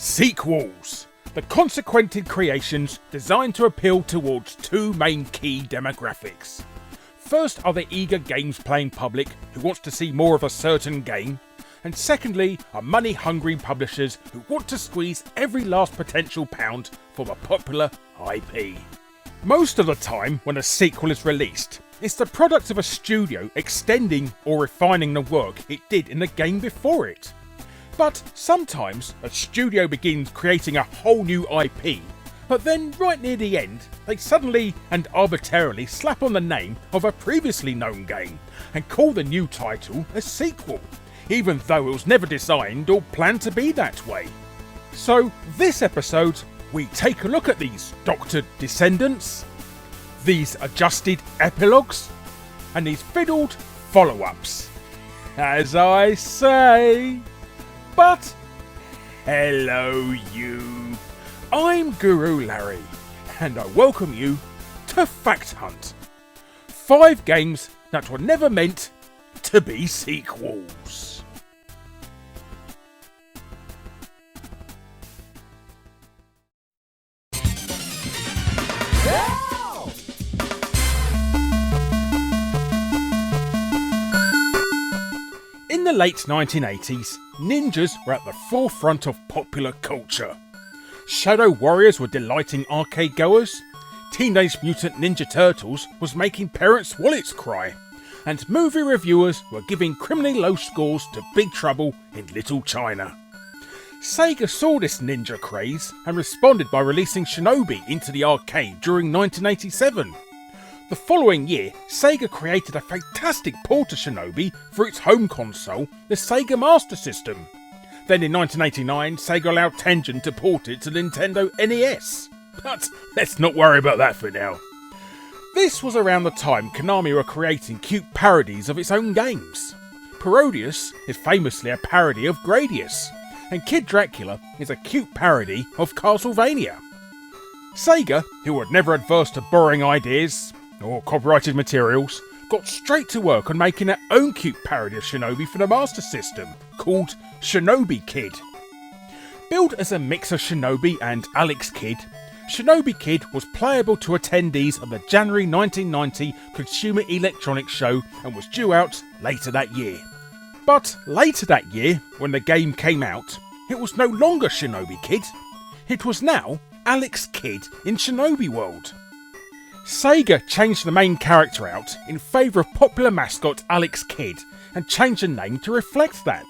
Sequels, the consequented creations designed to appeal towards two main key demographics. First are the eager games playing public who wants to see more of a certain game, and secondly are money-hungry publishers who want to squeeze every last potential pound from a popular IP. Most of the time when a sequel is released, it's the product of a studio extending or refining the work it did in the game before it. But sometimes a studio begins creating a whole new IP, but then right near the end, they suddenly and arbitrarily slap on the name of a previously known game and call the new title a sequel, even though it was never designed or planned to be that way. So this episode, we take a look at these doctored descendants, these adjusted epilogues, and these fiddled follow-ups. As I say... But, hello you, I'm Guru Larry, and I welcome you to Fact Hunt. 5 games that were never meant to be sequels. In the late 1980s, ninjas were at the forefront of popular culture. Shadow Warriors were delighting arcade goers, Teenage Mutant Ninja Turtles was making parents' wallets cry, and movie reviewers were giving criminally low scores to Big Trouble in Little China. Sega saw this ninja craze and responded by releasing Shinobi into the arcade during 1987. The following year, Sega created a fantastic port of Shinobi for its home console, the Sega Master System. Then in 1989, Sega allowed Tengen to port it to Nintendo NES. But let's not worry about that for now. This was around the time Konami were creating cute parodies of its own games. Parodius is famously a parody of Gradius, and Kid Dracula is a cute parody of Castlevania. Sega, who were never adverse to borrowing ideas or copyrighted materials, got straight to work on making their own cute parody of Shinobi for the Master System, called Shinobi Kid. Billed as a mix of Shinobi and Alex Kidd, Shinobi Kid was playable to attendees of the January 1990 Consumer Electronics Show and was due out later that year. But later that year, when the game came out, it was no longer Shinobi Kid. It was now Alex Kidd in Shinobi World. Sega changed the main character out in favour of popular mascot Alex Kidd and changed the name to reflect that.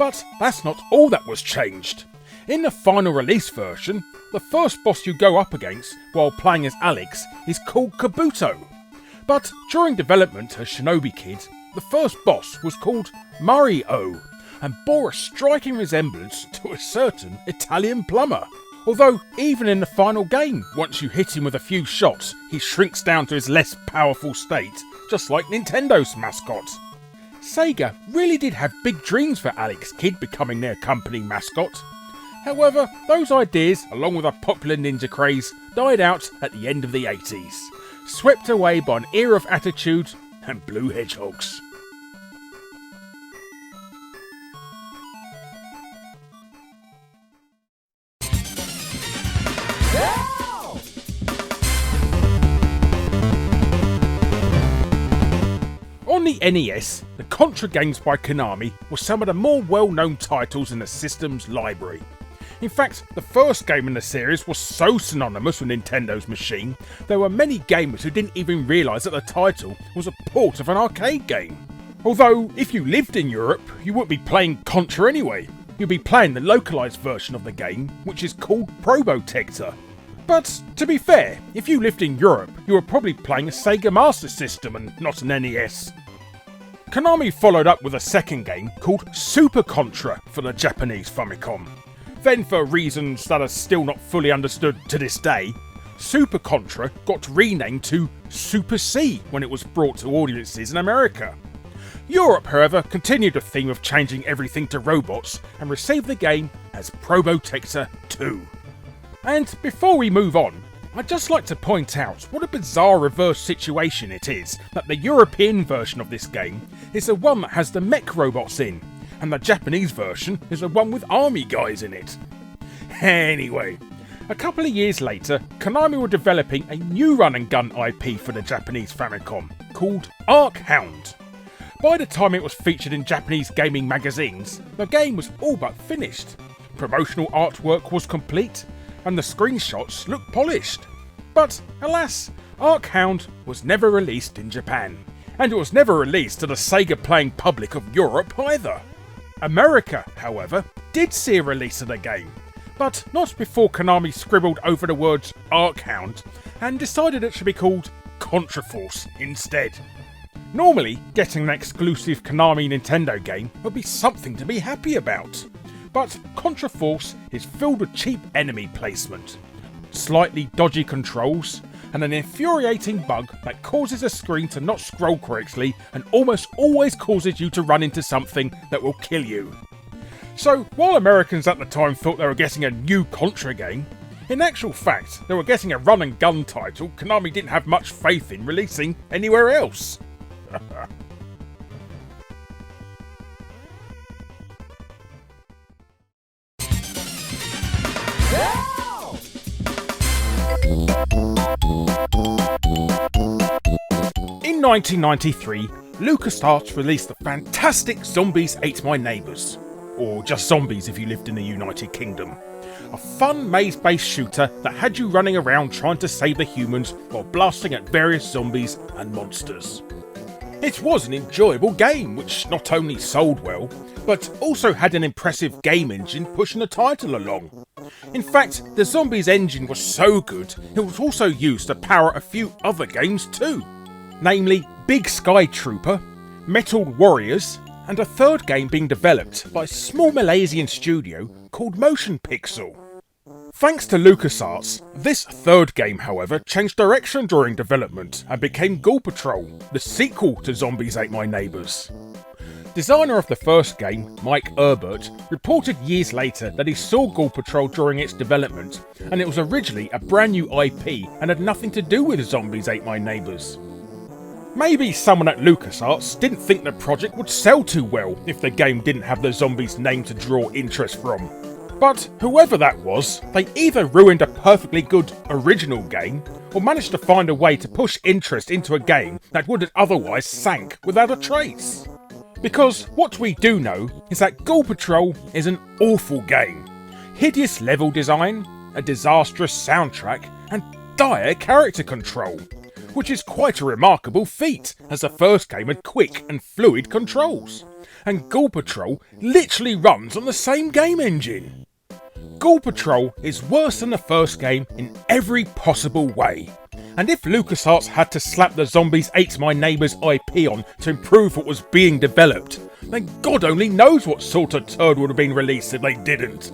But that's not all that was changed. In the final release version, the first boss you go up against while playing as Alex is called Kabuto. But during development as Shinobi Kid, the first boss was called Mario and bore a striking resemblance to a certain Italian plumber. Although, even in the final game, once you hit him with a few shots, he shrinks down to his less powerful state, just like Nintendo's mascot. Sega really did have big dreams for Alex Kidd becoming their company mascot. However, those ideas, along with a popular ninja craze, died out at the end of the 80s, swept away by an era of attitude and blue hedgehogs. On the NES, the Contra games by Konami were some of the more well-known titles in the system's library. In fact, the first game in the series was so synonymous with Nintendo's machine, there were many gamers who didn't even realise that the title was a port of an arcade game. Although, if you lived in Europe, you wouldn't be playing Contra anyway. You'd be playing the localised version of the game, which is called Probotector. But, to be fair, if you lived in Europe, you were probably playing a Sega Master System and not an NES. Konami followed up with a second game called Super Contra for the Japanese Famicom. Then, for reasons that are still not fully understood to this day, Super Contra got renamed to Super C when it was brought to audiences in America. Europe, however, continued the theme of changing everything to robots and received the game as Probotector 2. And before we move on, I'd just like to point out what a bizarre reverse situation it is that the European version of this game is the one that has the mech robots in, and the Japanese version is the one with army guys in it. Anyway, a couple of years later, Konami were developing a new run-and-gun IP for the Japanese Famicom, called Archound. By the time it was featured in Japanese gaming magazines, the game was all but finished. Promotional artwork was complete, and the screenshots looked polished. But, alas, Archound was never released in Japan, and it was never released to the Sega playing public of Europe either. America, however, did see a release of the game, but not before Konami scribbled over the words Archound and decided it should be called Contraforce instead. Normally, getting an exclusive Konami Nintendo game would be something to be happy about, but Contraforce is filled with cheap enemy placement, slightly dodgy controls, and an infuriating bug that causes a screen to not scroll correctly and almost always causes you to run into something that will kill you. So, while Americans at the time thought they were getting a new Contra game, in actual fact they were getting a run and gun title Konami didn't have much faith in releasing anywhere else. In 1993, LucasArts released the fantastic Zombies Ate My Neighbours, or just Zombies if you lived in the United Kingdom. A fun maze-based shooter that had you running around trying to save the humans while blasting at various zombies and monsters. It was an enjoyable game which not only sold well, but also had an impressive game engine pushing the title along. In fact, the Zombies engine was so good, it was also used to power a few other games too. Namely, Big Sky Trooper, Metal Warriors, and a third game being developed by a small Malaysian studio called Motion Pixel. Thanks to LucasArts, this third game, however, changed direction during development and became Ghoul Patrol, the sequel to Zombies Ate My Neighbours. Designer of the first game, Mike Herbert, reported years later that he saw Ghoul Patrol during its development, and it was originally a brand new IP and had nothing to do with Zombies Ate My Neighbours. Maybe someone at LucasArts didn't think the project would sell too well if the game didn't have the zombies name to draw interest from. But whoever that was, they either ruined a perfectly good original game, or managed to find a way to push interest into a game that would have otherwise sank without a trace. Because what we do know is that Ghoul Patrol is an awful game. Hideous level design, a disastrous soundtrack, and dire character control. Which is quite a remarkable feat, as the first game had quick and fluid controls. And Ghoul Patrol literally runs on the same game engine. Ghoul Patrol is worse than the first game in every possible way. And if LucasArts had to slap the Zombies Ate My Neighbours IP on to improve what was being developed, then God only knows what sort of turd would have been released if they didn't.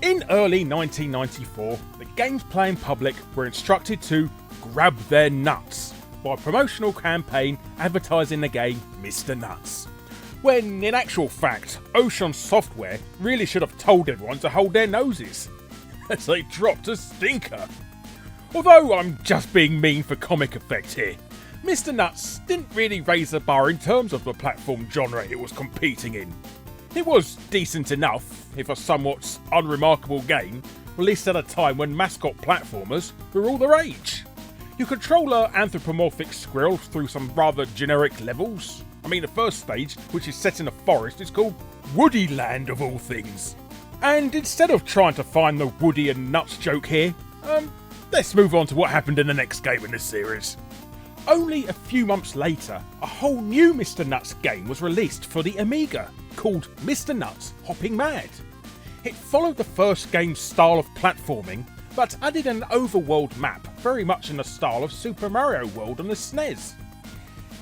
In early 1994, the game's playing public were instructed to grab their nuts by a promotional campaign advertising the game Mr. Nuts. When, in actual fact, Ocean Software really should have told everyone to hold their noses, as they dropped a stinker. Although I'm just being mean for comic effect here, Mr. Nuts didn't really raise the bar in terms of the platform genre it was competing in. It was decent enough, if a somewhat unremarkable game, released at a time when mascot platformers were all the rage. You control an anthropomorphic squirrel through some rather generic levels. I mean, the first stage, which is set in a forest, is called Woody Land of all things. And instead of trying to find the Woody and Nuts joke here, let's move on to what happened in the next game in this series. Only a few months later, a whole new Mr. Nuts game was released for the Amiga, called Mr. Nuts Hopping Mad. It followed the first game's style of platforming, but added an overworld map very much in the style of Super Mario World on the SNES.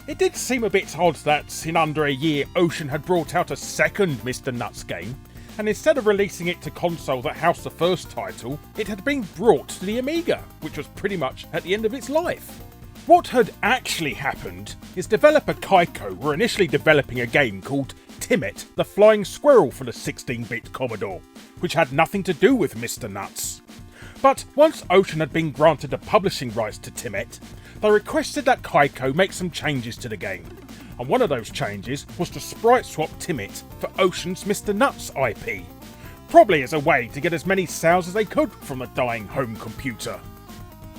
It did seem a bit odd that in under a year Ocean had brought out a second Mr. Nuts game, and instead of releasing it to console that housed the first title, it had been brought to the Amiga, which was pretty much at the end of its life. What had actually happened is developer Kaiko were initially developing a game called Timmet the Flying Squirrel for the 16-bit Commodore, which had nothing to do with Mr. Nuts. But once Ocean had been granted the publishing rights to Timet, they requested that Kaiko make some changes to the game, and one of those changes was to sprite swap Timet for Ocean's Mr. Nuts IP, probably as a way to get as many sales as they could from the dying home computer.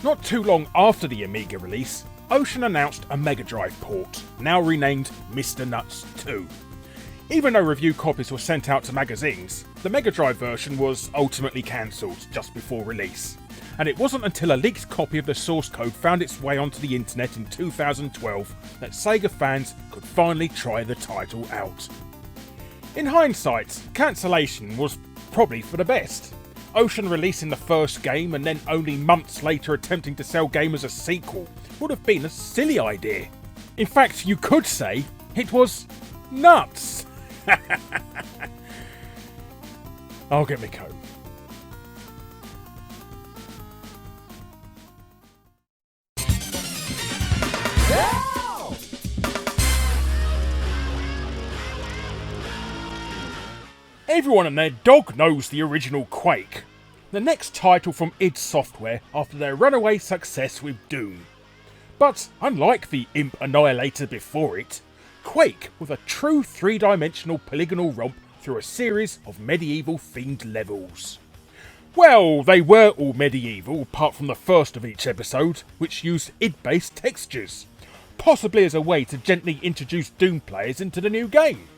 Not too long after the Amiga release, Ocean announced a Mega Drive port, now renamed Mr. Nuts 2. Even though review copies were sent out to magazines, the Mega Drive version was ultimately cancelled just before release, and it wasn't until a leaked copy of the source code found its way onto the internet in 2012 that Sega fans could finally try the title out. In hindsight, cancellation was probably for the best. Ocean releasing the first game and then only months later attempting to sell game as a sequel would have been a silly idea. In fact, you could say it was nuts. I'll get me comb. Everyone and their dog knows the original Quake, the next title from id Software after their runaway success with Doom. But unlike the Imp Annihilator before it, Quake was a true three-dimensional polygonal romp through a series of medieval-themed levels. Well, they were all medieval apart from the first of each episode, which used id-based textures, possibly as a way to gently introduce Doom players into the new game.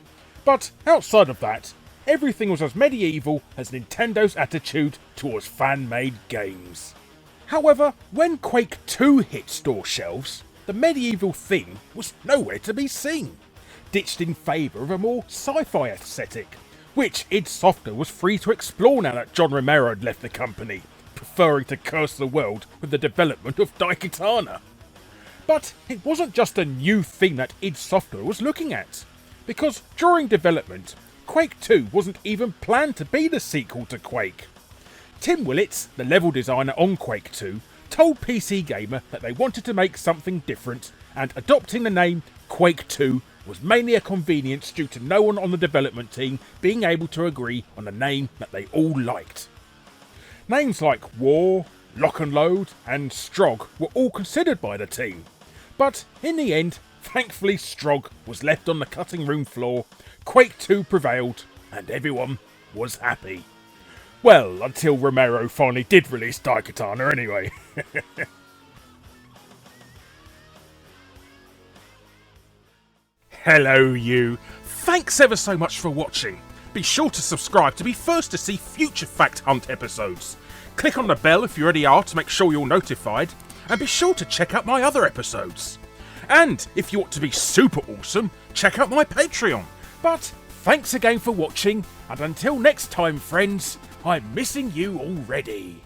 But outside of that, everything was as medieval as Nintendo's attitude towards fan-made games. However, when Quake 2 hit store shelves, the medieval theme was nowhere to be seen, ditched in favour of a more sci-fi aesthetic, which id Software was free to explore now that John Romero had left the company, preferring to curse the world with the development of Daikatana. But it wasn't just a new theme that id Software was looking at, because during development, Quake 2 wasn't even planned to be the sequel to Quake. Tim Willits, the level designer on Quake 2, told PC Gamer that they wanted to make something different, and adopting the name Quake 2 was mainly a convenience due to no one on the development team being able to agree on a name that they all liked. Names like War, Lock and Load and Strog were all considered by the team, but in the end, thankfully Strog was left on the cutting room floor, Quake 2 prevailed, and everyone was happy. Well, until Romero finally did release Daikatana anyway. Hello you! Thanks ever so much for watching. Be sure to subscribe to be first to see future Fact Hunt episodes. Click on the bell if you already are to make sure you're notified, and be sure to check out my other episodes. And if you want to be super awesome, check out my Patreon. But thanks again for watching, and until next time friends, I'm missing you already.